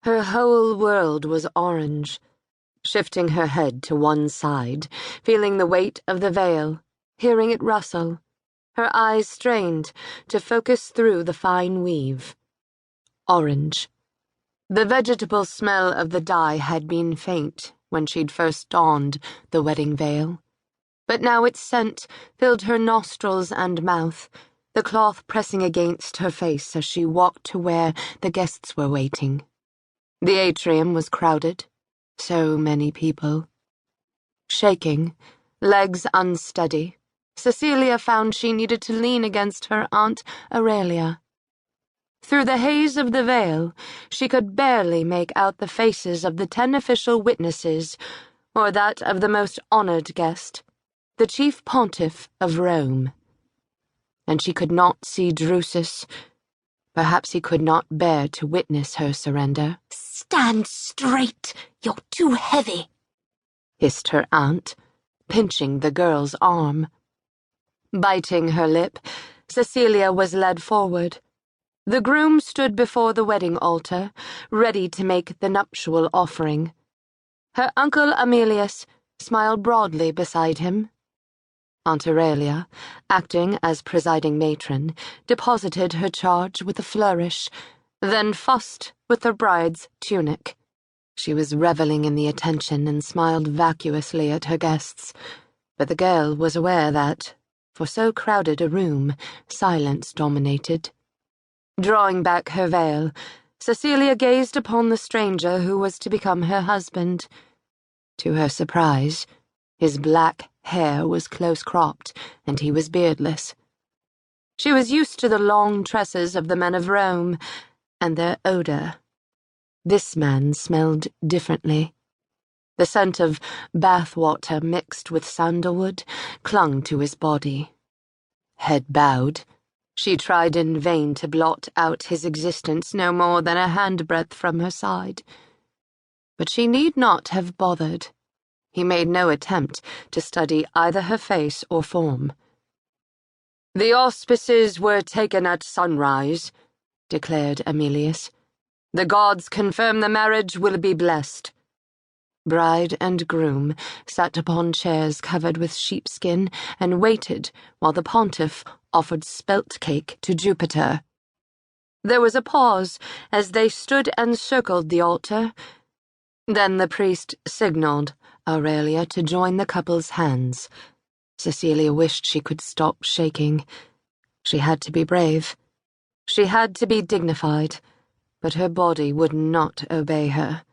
Her whole world was orange, shifting her head to one side, feeling the weight of the veil, hearing it rustle, her eyes strained to focus through the fine weave. Orange. The vegetable smell of the dye had been faint when she'd first donned the wedding veil, but now its scent filled her nostrils and mouth, the cloth pressing against her face as she walked to where the guests were waiting. The atrium was crowded. So many people. Shaking, legs unsteady, Caecilia found she needed to lean against her Aunt Aurelia. Through the haze of the veil, she could barely make out the faces of the 10 official witnesses, or that of the most honored guest, the chief pontiff of Rome. And she could not see Drusus. Perhaps he could not bear to witness her surrender. "Stand straight! You're too heavy," hissed her aunt, pinching the girl's arm. Biting her lip, Caecilia was led forward. The groom stood before the wedding altar, ready to make the nuptial offering. Her uncle Aemilius smiled broadly beside him. Aunt Aurelia, acting as presiding matron, deposited her charge with a flourish, then fussed with the bride's tunic. She was reveling in the attention and smiled vacuously at her guests, but the girl was aware that, for so crowded a room, silence dominated. Drawing back her veil, Caecilia gazed upon the stranger who was to become her husband. To her surprise, his black hair was close-cropped, and he was beardless. She was used to the long tresses of the men of Rome, and their odor. This man smelled differently. The scent of bath-water mixed with sandalwood clung to his body. Head bowed, she tried in vain to blot out his existence no more than a handbreadth from her side. But she need not have bothered. He made no attempt to study either her face or form. "The auspices were taken at sunrise," declared Aemilius. "The gods confirm the marriage will be blessed." Bride and groom sat upon chairs covered with sheepskin and waited while the pontiff offered spelt cake to Jupiter. There was a pause as they stood and circled the altar. Then the priest signaled Aurelia to join the couple's hands. Caecilia wished she could stop shaking. She had to be brave. She had to be dignified, but her body would not obey her.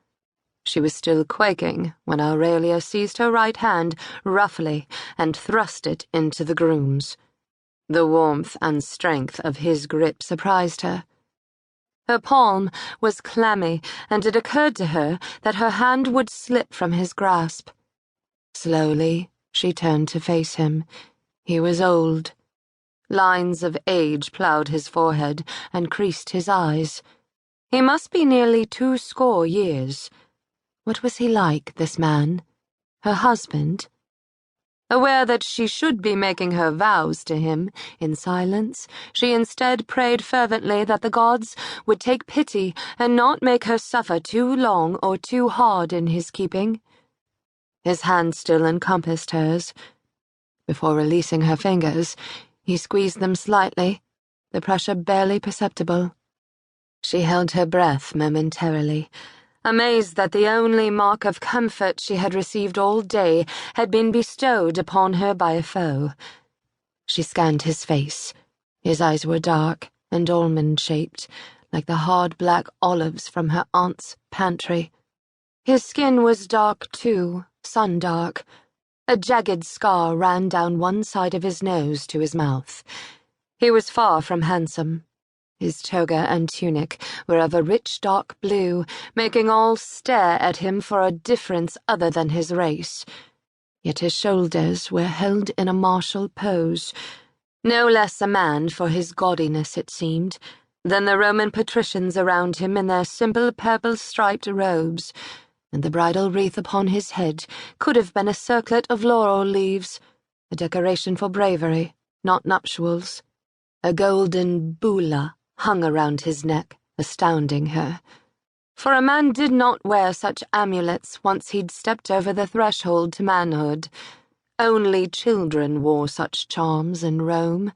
She was still quaking when Aurelia seized her right hand roughly and thrust it into the groom's. The warmth and strength of his grip surprised her. Her palm was clammy, and it occurred to her that her hand would slip from his grasp. Slowly, she turned to face him. He was old. Lines of age ploughed his forehead and creased his eyes. He must be nearly 20 years. What was he like, this man? Her husband? Aware that she should be making her vows to him in silence, she instead prayed fervently that the gods would take pity and not make her suffer too long or too hard in his keeping. His hand still encompassed hers. Before releasing her fingers, he squeezed them slightly, the pressure barely perceptible. She held her breath momentarily, amazed that the only mark of comfort she had received all day had been bestowed upon her by a foe. She scanned his face. His eyes were dark and almond-shaped, like the hard black olives from her aunt's pantry. His skin was dark too, sun-dark. A jagged scar ran down one side of his nose to his mouth. He was far from handsome. His toga and tunic were of a rich dark blue, making all stare at him for a difference other than his race. Yet his shoulders were held in a martial pose, no less a man for his gaudiness, it seemed, than the Roman patricians around him in their simple purple-striped robes, and the bridal wreath upon his head could have been a circlet of laurel leaves, a decoration for bravery, not nuptials. A golden bulla hung around his neck, astounding her. For a man did not wear such amulets once he'd stepped over the threshold to manhood. Only children wore such charms in Rome,